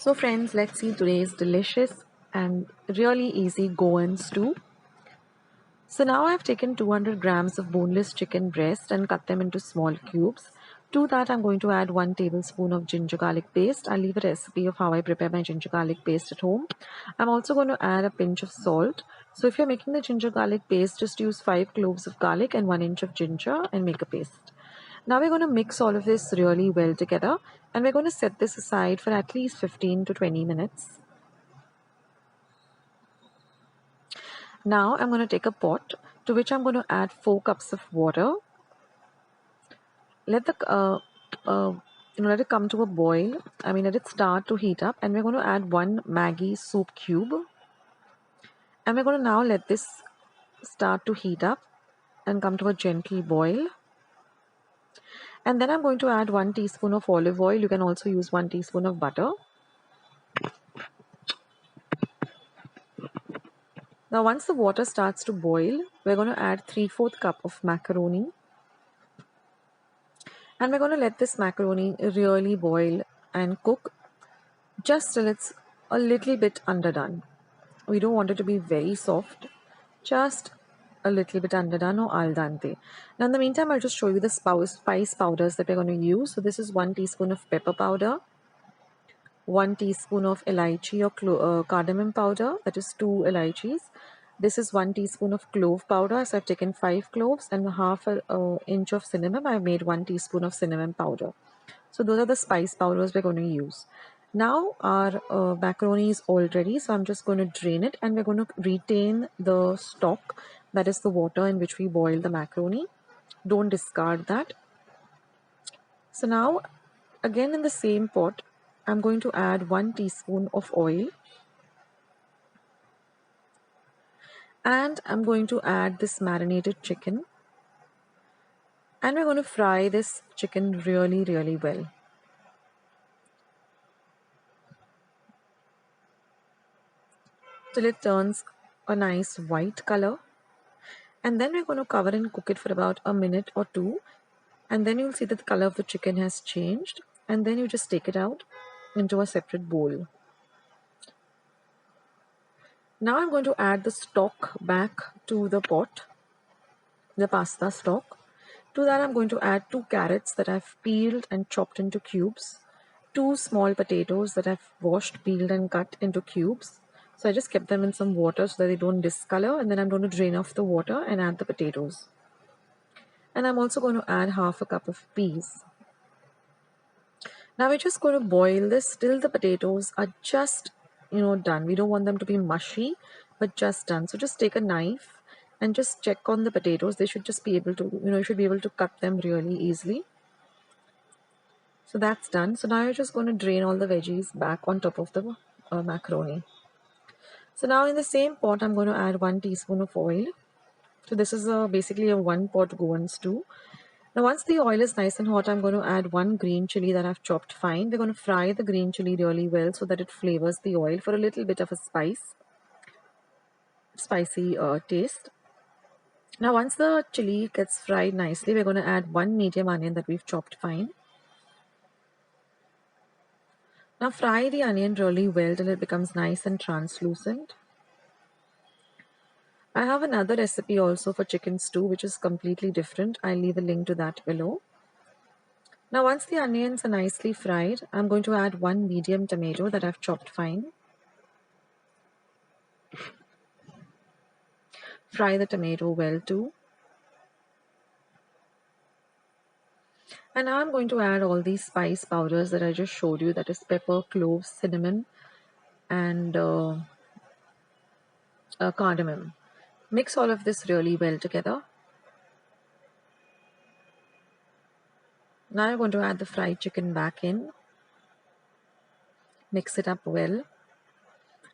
So friends, let's see today's delicious and really easy goan stew. So now I've taken 200 grams of boneless chicken breast and cut them into small cubes. To that I'm going to add 1 tablespoon of ginger garlic paste. I'll leave a recipe of how I prepare my ginger garlic paste at home. I'm also going to add a pinch of salt. So if you're making the ginger garlic paste, just use 5 cloves of garlic and 1 inch of ginger and make a paste. Now we're going to mix all of this really well together and we're going to set this aside for at least 15 to 20 minutes. Now I'm going to take a pot to which I'm going to add 4 cups of water. Let it come to a boil. Let it start to heat up, and we're going to add 1 Maggi soup cube. And we're going to now let this start to heat up and come to a gentle boil. And then I'm going to add 1 teaspoon of olive oil. You can also use 1 teaspoon of butter. Now once the water starts to boil, we're going to add 3/4 cup of macaroni. And we're going to let this macaroni really boil and cook just till it's a little bit underdone. We don't want it to be very soft, just a little bit underdone or al dente. Now in the meantime, I'll just show you the spice powders that we're going to use. So this is 1 teaspoon of pepper powder, 1 teaspoon of elaichi or cardamom powder, that is 2 elaichis. This is 1 teaspoon of clove powder. So I've taken 5 cloves and half an inch of cinnamon. I've made 1 teaspoon of cinnamon powder. So those are the spice powders we're going to use. Now our macaroni is all ready, so I'm just going to drain it and we're going to retain the stock, that is the water in which we boiled the macaroni. Don't discard that. So now again in the same pot, I'm going to add 1 teaspoon of oil and I'm going to add this marinated chicken and we're going to fry this chicken really well. Till it turns a nice white color. And then we're going to cover and cook it for about a minute or two. And then you'll see that the color of the chicken has changed. And then you just take it out into a separate bowl. Now I'm going to add the stock back to the pot, the pasta stock. To that I'm going to add 2 carrots that I've peeled and chopped into cubes, 2 small potatoes that I've washed, peeled and cut into cubes. So I just kept them in some water so that they don't discolor, and then I'm going to drain off the water and add the potatoes. And I'm also going to add half a cup of peas. Now we're just going to boil this till the potatoes are just, done. We don't want them to be mushy, but just done. So just take a knife and just check on the potatoes. They should just be able to, you should be able to cut them really easily. So that's done. So now you're just going to drain all the veggies back on top of the macaroni. So now in the same pot, I'm going to add 1 teaspoon of oil. So this is basically a 1 pot goan stew. Now once the oil is nice and hot, I'm going to add 1 green chili that I've chopped fine. We're going to fry the green chili really well so that it flavors the oil for a little bit of a spicy taste. Now once the chili gets fried nicely, we're going to add 1 medium onion that we've chopped fine. Now fry the onion really well till it becomes nice and translucent. I have another recipe also for chicken stew which is completely different. I'll leave a link to that below. Now once the onions are nicely fried, I'm going to add 1 medium tomato that I've chopped fine. Fry the tomato well too. And now I'm going to add all these spice powders that I just showed you, that is pepper, cloves, cinnamon and cardamom. Mix all of this really well together. Now I'm going to add the fried chicken back in. Mix it up well.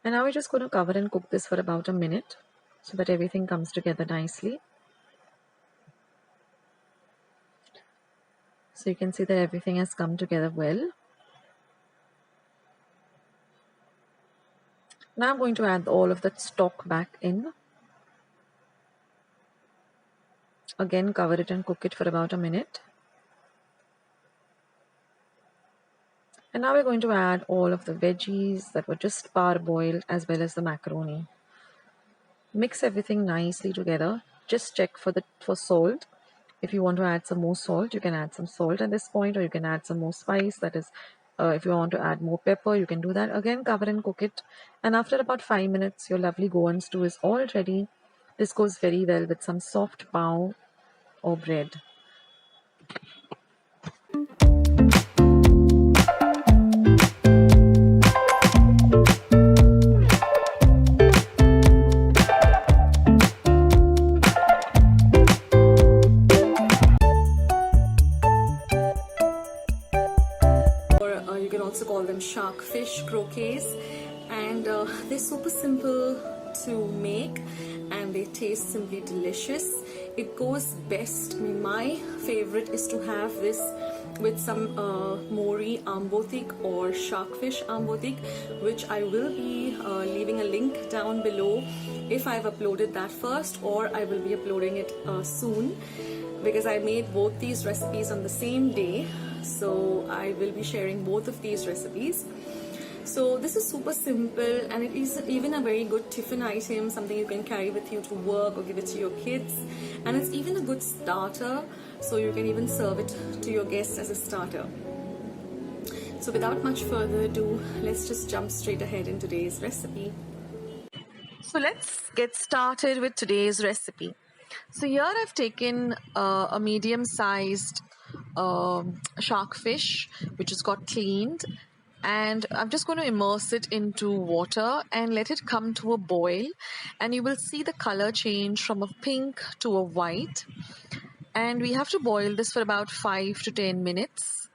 And now we're just going to cover and cook this for about a minute so that everything comes together nicely. So you can see that everything has come together well. Now I'm going to add all of that stock back in. Again, cover it and cook it for about a minute. And now we're going to add all of the veggies that were just parboiled as well as the macaroni. Mix everything nicely together. Just check for salt. If you want to add some more salt, you can add some salt at this point, or you can add some more spice. That is, if you want to add more pepper, you can do that. Again, cover and cook it. And after about 5 minutes, your lovely goan stew is all ready. This goes very well with some soft pav or bread. You can also call them shark fish croquets, and they're super simple to make and they taste simply delicious. It goes best, I mean, my favorite is to have this with some mori ambotik or sharkfish ambotik, which I will be leaving a link down below if I've uploaded that first, or I will be uploading it soon, because I made both these recipes on the same day. So I will be sharing both of these recipes. So this is super simple, and it is even a very good tiffin item, something you can carry with you to work or give it to your kids. And it's even a good starter, so you can even serve it to your guests as a starter. So without much further ado, let's just jump straight ahead in today's recipe. So let's get started with today's recipe. So here I've taken a medium-sized shark fish, which has got cleaned, and I'm just going to immerse it into water and let it come to a boil, and you will see the color change from a pink to a white. And we have to boil this for about 5 to 10 minutes.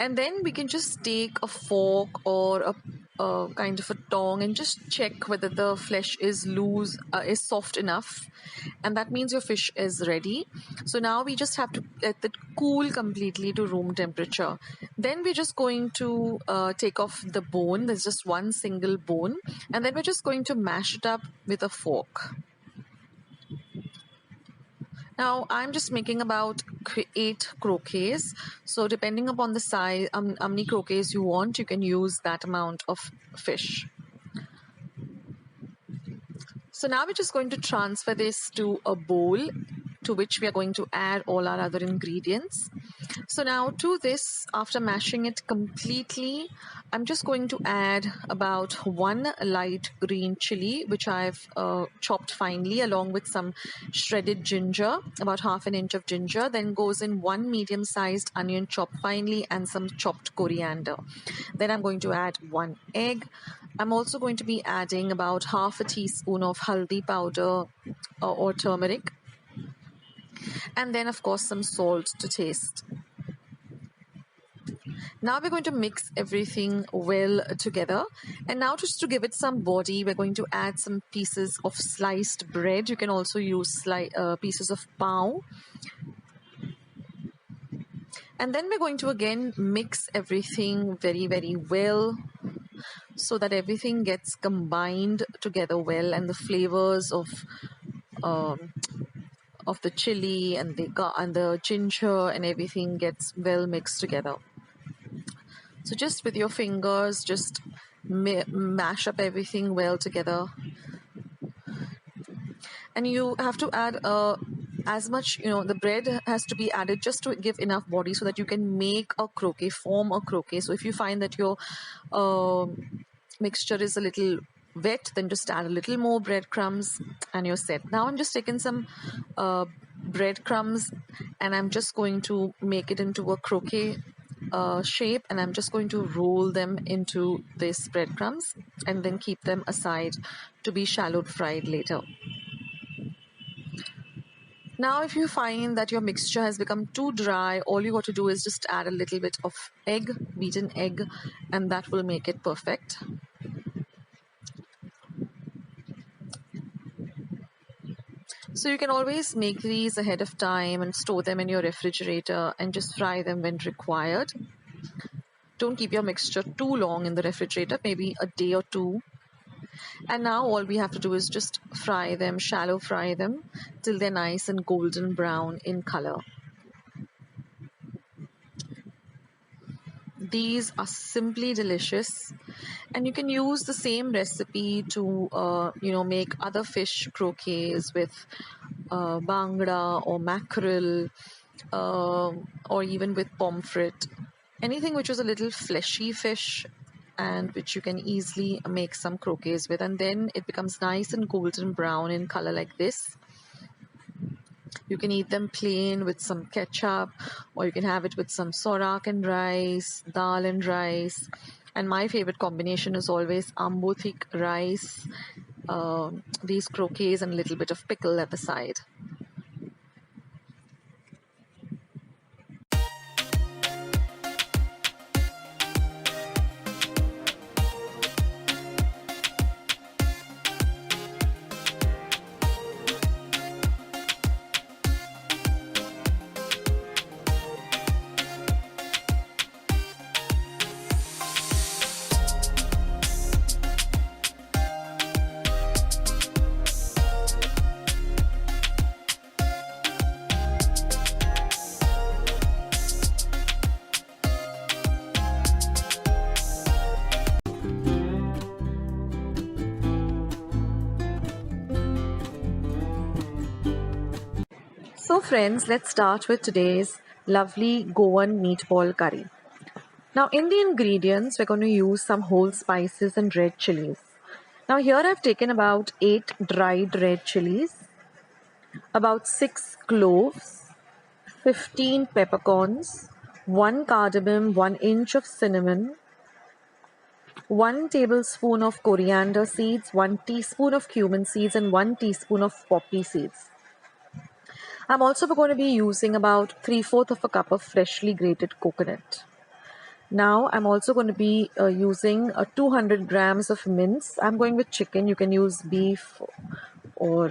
And then we can just take a fork or a kind of a tong and just check whether the flesh is is soft enough, and that means your fish is ready. So now we just have to let it cool completely to room temperature. Then we're just going to take off the bone. There's just one single bone, and then we're just going to mash it up with a fork. Now I'm just making about 8 croquets. So depending upon the size, how many croquets you want, you can use that amount of fish. So now we're just going to transfer this to a bowl, to which we are going to add all our other ingredients. So now to this, after mashing it completely, I'm just going to add about 1 light green chili, which I've chopped finely, along with some shredded ginger, about half an inch of ginger. Then goes in 1 medium-sized onion chopped finely and some chopped coriander. Then I'm going to add 1 egg. I'm also going to be adding about half a teaspoon of haldi powder or turmeric. And then, of course, some salt to taste. Now we're going to mix everything well together. And now just to give it some body, we're going to add some pieces of sliced bread. You can also use pieces of pav. And then we're going to again mix everything very, very well, so that everything gets combined together well, and the flavors of the chili and the ginger and everything gets well mixed together. So just with your fingers, just mash up everything well together. And you have to add as much, the bread has to be added just to give enough body so that you can make a croquet, form a croquet. So if you find that your mixture is a little wet, then just add a little more breadcrumbs and you're set. Now I'm just taking some breadcrumbs and I'm just going to make it into a croquet shape, and I'm just going to roll them into this breadcrumbs and then keep them aside to be shallow fried later. Now if you find that your mixture has become too dry, all you got to do is just add a little bit of beaten egg, and that will make it perfect. So you can always make these ahead of time and store them in your refrigerator and just fry them when required. Don't keep your mixture too long in the refrigerator, maybe a day or 2. And now all we have to do is just fry them, shallow fry them, till they're nice and golden brown in color. These are simply delicious, and you can use the same recipe to make other fish croquets with bangda or mackerel, or even with pomfret, anything which is a little fleshy fish and which you can easily make some croquets with, and then it becomes nice and golden brown in color like this. You can eat them plain with some ketchup, or you can have it with some sorak and rice, dal and rice. And my favorite combination is always ambotik rice, these croquets, and a little bit of pickle at the side. So friends, let's start with today's lovely Goan meatball curry. Now in the ingredients, we're going to use some whole spices and red chilies. Now here I've taken about 8 dried red chilies, about 6 cloves, 15 peppercorns, 1 cardamom, 1 inch of cinnamon, 1 tablespoon of coriander seeds, 1 teaspoon of cumin seeds, and 1 teaspoon of poppy seeds. I'm also going to be using about 3/4 of a cup of freshly grated coconut. Now I'm also going to be using 200 grams of mince. I'm going with chicken. You can use beef or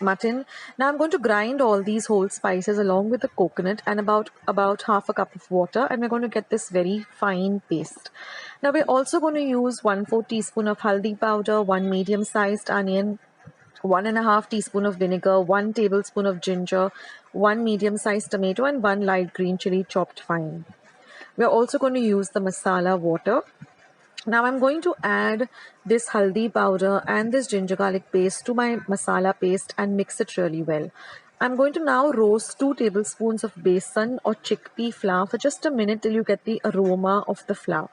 mutton. Now I'm going to grind all these whole spices along with the coconut and about half a cup of water, and we're going to get this very fine paste. Now we're also going to use 1/4 teaspoon of haldi powder, 1 medium-sized onion, 1.5 teaspoon of vinegar, 1 tablespoon of ginger, 1 medium-sized tomato, and 1 light green chili chopped fine. We're also going to use the masala water. Now I'm going to add this haldi powder and this ginger garlic paste to my masala paste and mix it really well. I'm going to now roast 2 tablespoons of besan or chickpea flour for just a minute till you get the aroma of the flour.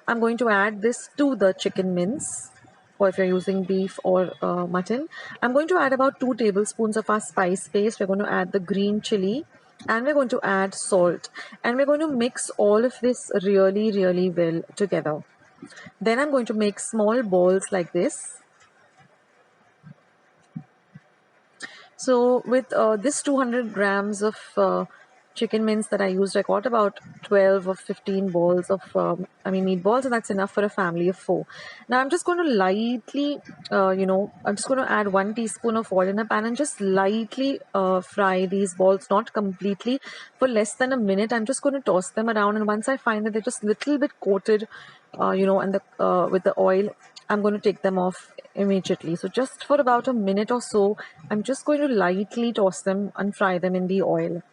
I'm going to add this to the chicken mince, or if you're using beef or mutton. I'm going to add about 2 tablespoons of our spice paste. We're going to add the green chili, and we're going to add salt, and we're going to mix all of this really, really well together. Then I'm going to make small balls like this. So with this 200 grams of chicken mince that I used, I got about 12 or 15 balls of meatballs, and that's enough for a family of 4. Now I'm just going to lightly I'm just going to add 1 teaspoon of oil in a pan and just lightly fry these balls, not completely, for less than a minute. I'm just going to toss them around, and once I find that they're just a little bit coated with the oil, I'm going to take them off immediately. So just for about a minute or so, I'm just going to lightly toss them and fry them in the oil.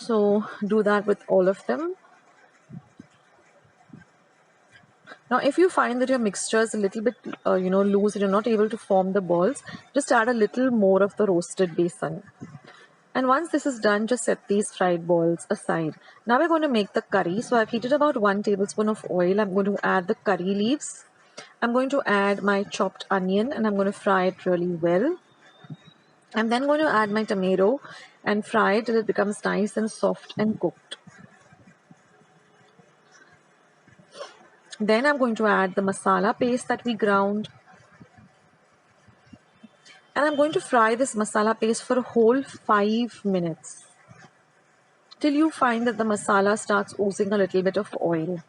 So do that with all of them. Now if you find that your mixture is a little bit loose and you're not able to form the balls, just add a little more of the roasted besan. And once this is done, just set these fried balls aside. Now we're going to make the curry. So I've heated about 1 tablespoon of oil. I'm going to add the curry leaves. I'm going to add my chopped onion, and I'm going to fry it really well. I'm then going to add my tomato and fry it till it becomes nice and soft and cooked. Then I'm going to add the masala paste that we ground. And I'm going to fry this masala paste for a whole 5 minutes, till you find that the masala starts oozing a little bit of oil.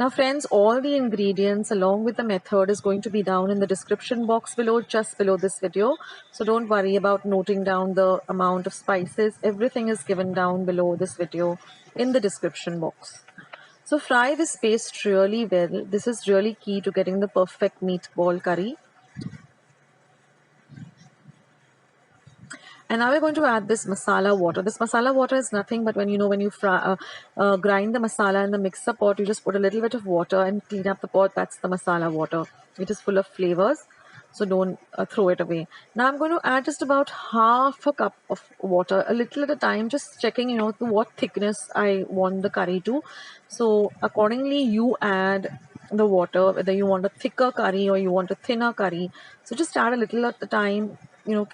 Now friends, all the ingredients along with the method is going to be down in the description box below, just below this video. So don't worry about noting down the amount of spices. Everything is given down below this video in the description box. So fry this paste really well. This is really key to getting the perfect meatball curry. And now we're going to add this masala water. This masala water is nothing but when you grind the masala in the mixer pot, you just put a little bit of water and clean up the pot. That's the masala water. It is full of flavors, so don't throw it away. Now I'm going to add just about half a cup of water, a little at a time, just checking, to what thickness I want the curry to. So accordingly, you add the water, whether you want a thicker curry or you want a thinner curry. So just add a little at the time,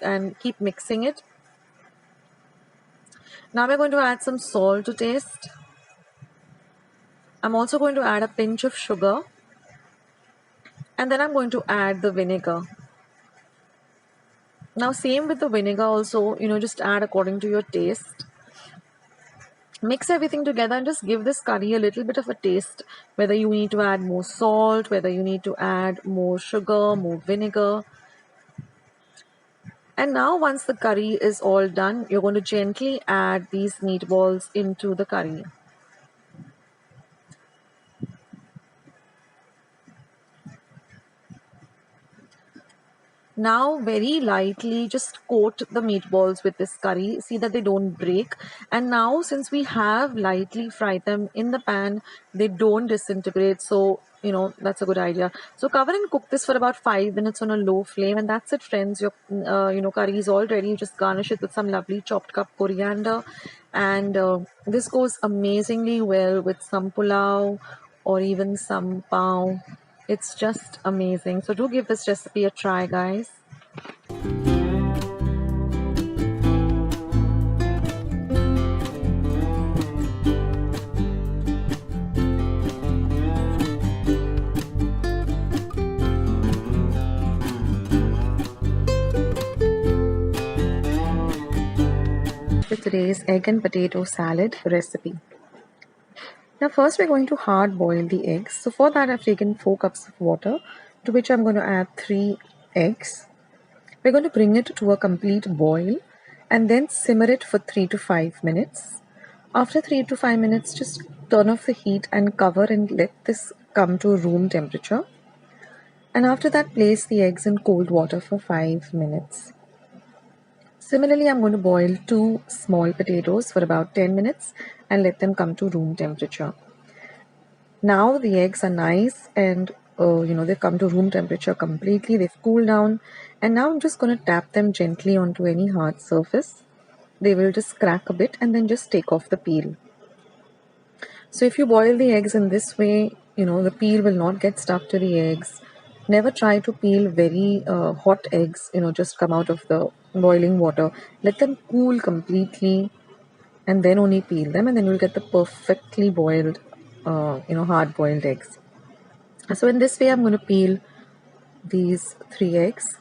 and keep mixing it. Now we're going to add some salt to taste. I'm also going to add a pinch of sugar, and then I'm going to add the vinegar. Now same with the vinegar also, just add according to your taste. Mix everything together and just give this curry a little bit of a taste, whether you need to add more salt, whether you need to add more sugar, more vinegar. And now once the curry is all done, you're going to gently add these meatballs into the curry. Now very lightly just coat the meatballs with this curry. See that they don't break. And now since we have lightly fried them in the pan, they don't disintegrate. So, that's a good idea. So cover and cook this for about 5 minutes on a low flame. And that's it, friends. Your, curry is all ready. You just garnish it with some lovely chopped up coriander. And this goes amazingly well with some pulao or even some pao. It's just amazing. So do give this recipe a try, guys. For today's egg and potato salad recipe. Now first we're going to hard boil the eggs. So for that I've taken 4 cups of water, to which I'm going to add 3 eggs. We're going to bring it to a complete boil and then simmer it for 3 to 5 minutes. After 3 to 5 minutes, just turn off the heat and cover and let this come to room temperature. And after that, place the eggs in cold water for 5 minutes. Similarly, I'm going to boil 2 small potatoes for about 10 minutes and let them come to room temperature. Now the eggs are nice and they've come to room temperature completely. They've cooled down, and now I'm just going to tap them gently onto any hard surface. They will just crack a bit and then just take off the peel. So if you boil the eggs in this way, the peel will not get stuck to the eggs. Never try to peel very hot eggs, just come out of the boiling water. Let them cool completely and then only peel them, and then you'll get the perfectly boiled, hard boiled eggs. So in this way, I'm going to peel these 3 eggs.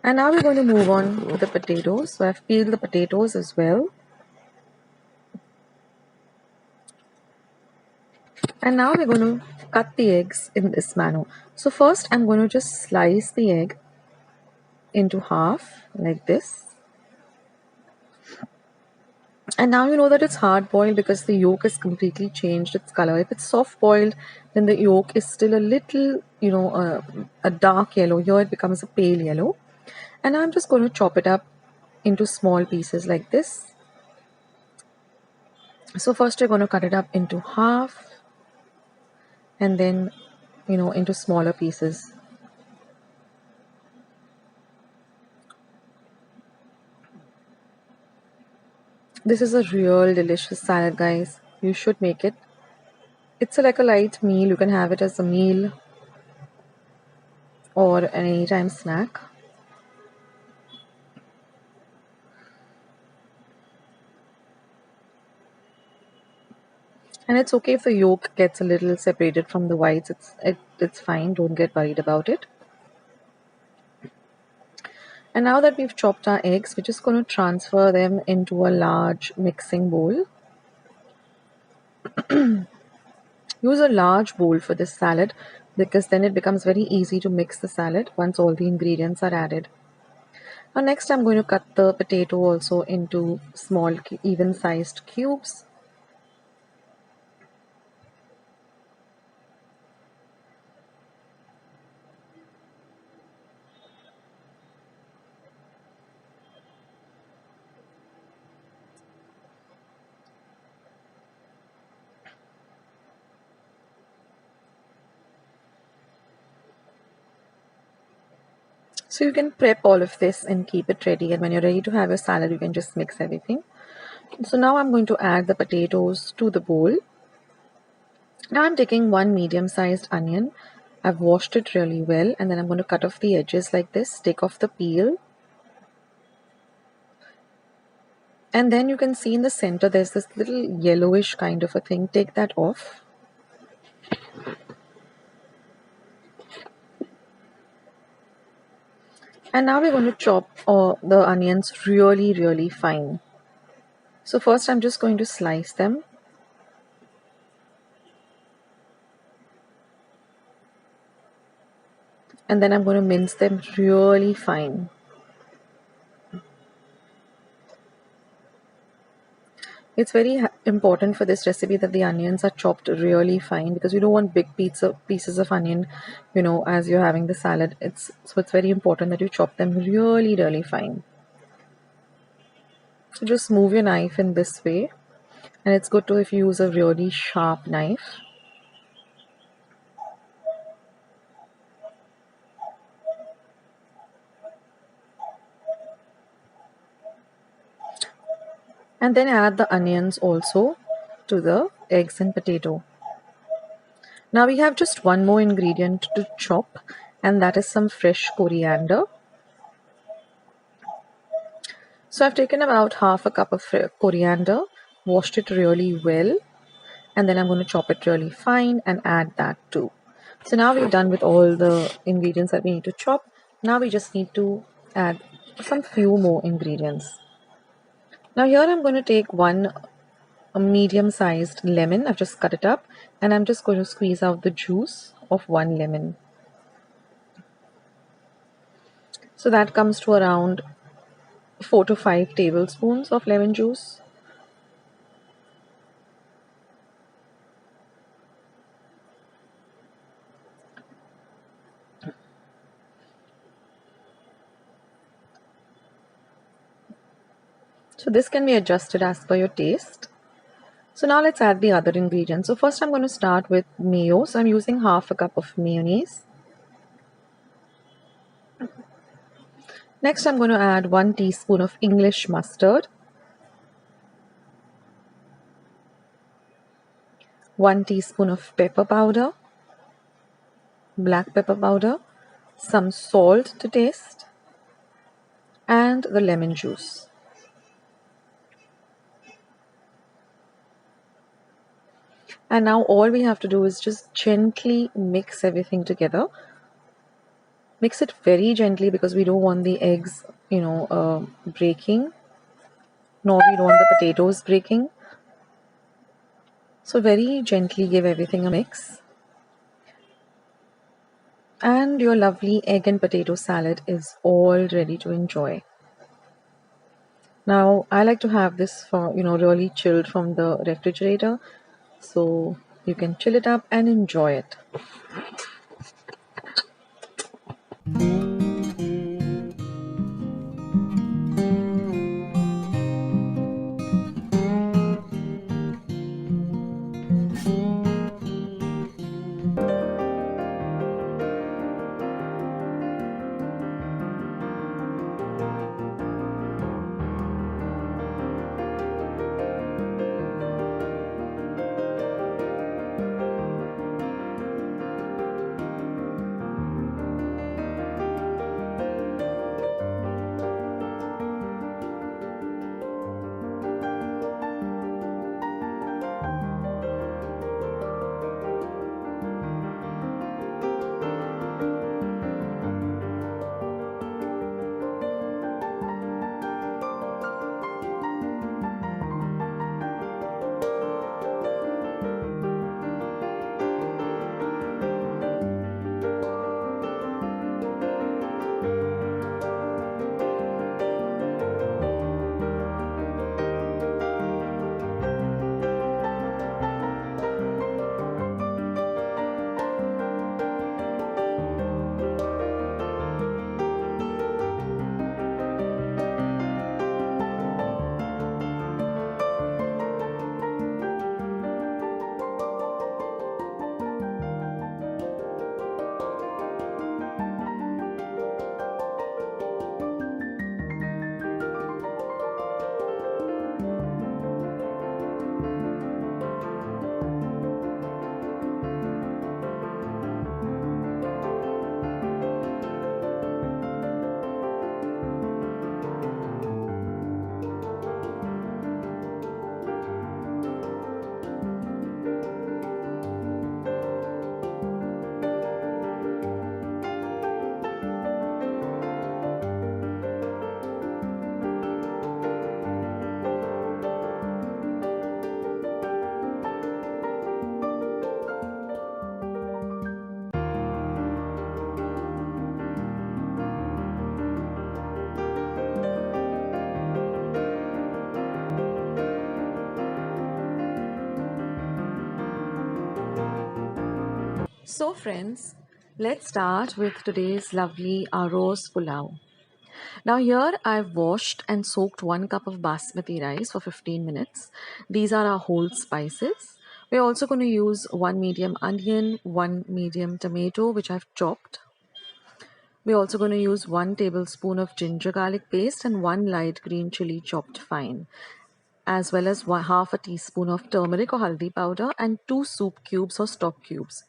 And now we're going to move on to the potatoes. So I've peeled the potatoes as well. And now we're going to cut the eggs in this manner. So first I'm going to just slice the egg into half like this. And now you know that it's hard boiled because the yolk has completely changed its color. If it's soft boiled, then the yolk is still a little, a dark yellow. Here it becomes a pale yellow. And I'm just going to chop it up into small pieces like this. So first you're going to cut it up into half and then, into smaller pieces. This is a real delicious salad, guys. You should make it. It's like a light meal. You can have it as a meal or an anytime snack. And it's okay if the yolk gets a little separated from the whites. It's fine. Don't get worried about it. And now that we've chopped our eggs, we're just going to transfer them into a large mixing bowl. Use a large bowl for this salad because then it becomes very easy to mix the salad once all the ingredients are added. Now next I'm going to cut the potato also into small even sized cubes. So you can prep all of this and keep it ready, and when you're ready to have your salad you can just mix everything. So now I'm going to add the potatoes to the bowl. Now I'm taking one medium-sized onion. I've washed it really well, and then I'm going to cut off the edges like this, take off the peel. And then you can see in the center there's this little yellowish kind of a thing. Take that off. And now we're going to chop the onions really fine. So first I'm just going to slice them. And then I'm going to mince them really fine. It's very important for this recipe that the onions are chopped really fine, because you don't want big pieces of onion, as you're having the salad. So it's very important that you chop them really fine. So just move your knife in this way, and it's good to if you use a really sharp knife. And then add the onions also to the eggs and potato. Now we have just one more ingredient to chop, and that is some fresh coriander. So I've taken about half a cup of coriander, washed it really well, and then I'm going to chop it really fine and add that too. So now we're done with all the ingredients that we need to chop. Now we just need to add some few more ingredients. Now here I'm going to take a medium-sized lemon. I've just cut it up, and I'm just going to squeeze out the juice of one lemon. So that comes to around 4 to 5 tablespoons of lemon juice. So this can be adjusted as per your taste. So now let's add the other ingredients. So first I'm going to start with mayo. So I'm using half a cup of mayonnaise. Next I'm going to add 1 teaspoon of English mustard, 1 teaspoon of pepper powder, black pepper powder, some salt to taste, and the lemon juice. And now all we have to do is just gently mix everything together. Mix it very gently, because we don't want the eggs, breaking, nor we don't want the potatoes breaking. So very gently give everything a mix. And your lovely egg and potato salad is all ready to enjoy. Now I like to have this for, really chilled from the refrigerator. So you can chill it up and enjoy it. So friends, let's start with today's lovely arroz pulao. Now here I've washed and soaked 1 cup of basmati rice for 15 minutes. These are our whole spices. We're also going to use 1 medium onion, 1 medium tomato which I've chopped. We're also going to use 1 tablespoon of ginger garlic paste and 1 light green chili chopped fine, as well as half a teaspoon of turmeric or haldi powder and 2 soup cubes or stock cubes.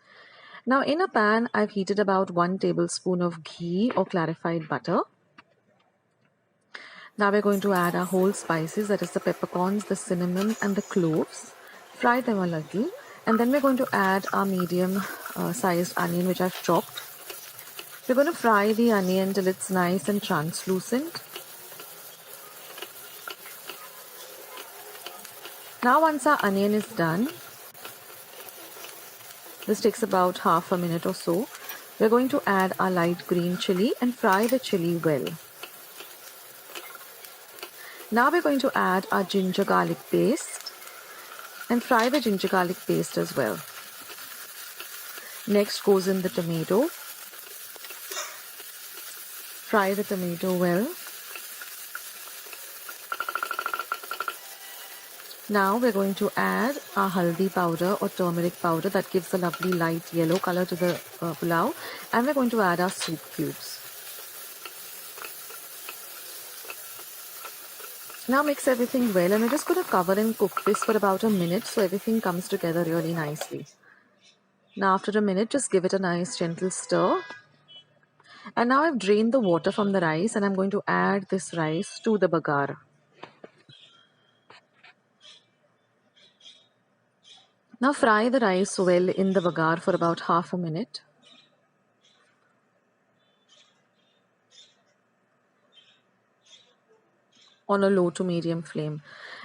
Now in a pan, I've heated about 1 tablespoon of ghee or clarified butter. Now we're going to add our whole spices, that is the peppercorns, the cinnamon and the cloves. Fry them a little, and then we're going to add our medium sized onion which I've chopped. We're going to fry the onion till it's nice and translucent. Now once our onion is done, this takes about half a minute or so, we're going to add our light green chili and fry the chili well. Now we're going to add our ginger garlic paste and fry the ginger garlic paste as well. Next goes in the tomato. Fry the tomato well. Now we're going to add our haldi powder or turmeric powder that gives a lovely light yellow color to the pulao, and we're going to add our soup cubes. Now mix everything well, and we're just going to cover and cook this for about a minute so everything comes together really nicely. Now after a minute, just give it a nice gentle stir. And now I've drained the water from the rice and I'm going to add this rice to the bagar. Now fry the rice well in the bagar for about half a minute. On a low to medium flame.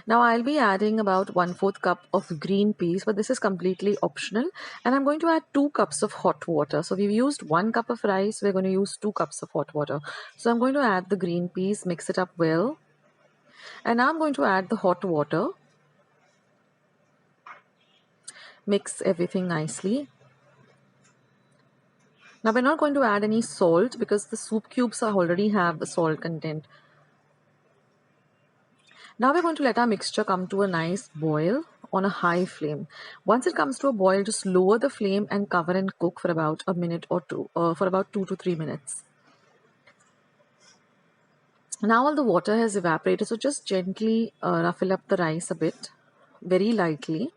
Now I'll be adding about 1/4 cup of green peas, but this is completely optional, and I'm going to add 2 cups of hot water. So we've used 1 cup of rice, we're going to use 2 cups of hot water. So I'm going to add the green peas, mix it up well, and now I'm going to add the hot water. Mix everything nicely. Now we're not going to add any salt because the soup cubes already have the salt content. Now we're going to let our mixture come to a nice boil on a high flame. Once it comes to a boil, just lower the flame and cover and cook for about a minute or two, for about 2 to 3 minutes. Now all the water has evaporated, so just gently ruffle up the rice a bit, very lightly.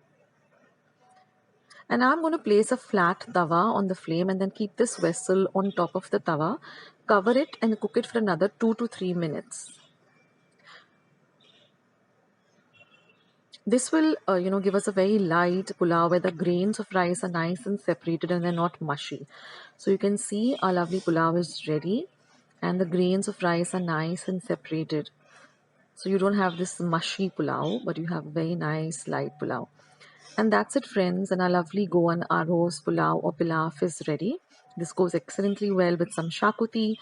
And now I'm going to place a flat tawa on the flame and then keep this vessel on top of the tawa, cover it and cook it for another 2 to 3 minutes. This will, give us a very light pulao where the grains of rice are nice and separated and they're not mushy. So you can see our lovely pulao is ready and the grains of rice are nice and separated. So you don't have this mushy pulao, but you have very nice light pulao. And that's it, friends, and our lovely goan arroz pulao or pilaf is ready. This goes excellently well with some shakuti.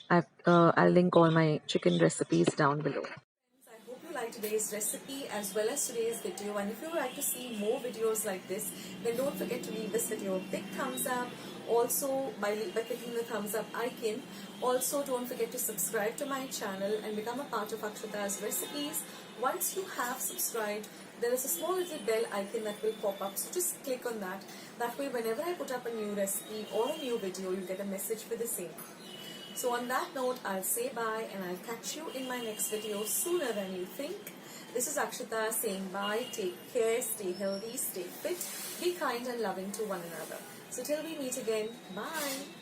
I'll link all my chicken recipes down below. I hope you liked today's recipe as well as today's video, and if you would like to see more videos like this, then don't forget to leave this video a big thumbs up. Also by clicking the thumbs up icon. Also don't forget to subscribe to my channel and become a part of Akshata's recipes. Once you have subscribed, there is a small little bell icon that will pop up, so just click on that. That way whenever I put up a new recipe or a new video, you get a message for the same. So on that note, I'll say bye and I'll catch you in my next video sooner than you think. This is Akshata saying bye, take care, stay healthy, stay fit, be kind and loving to one another. So till we meet again, bye.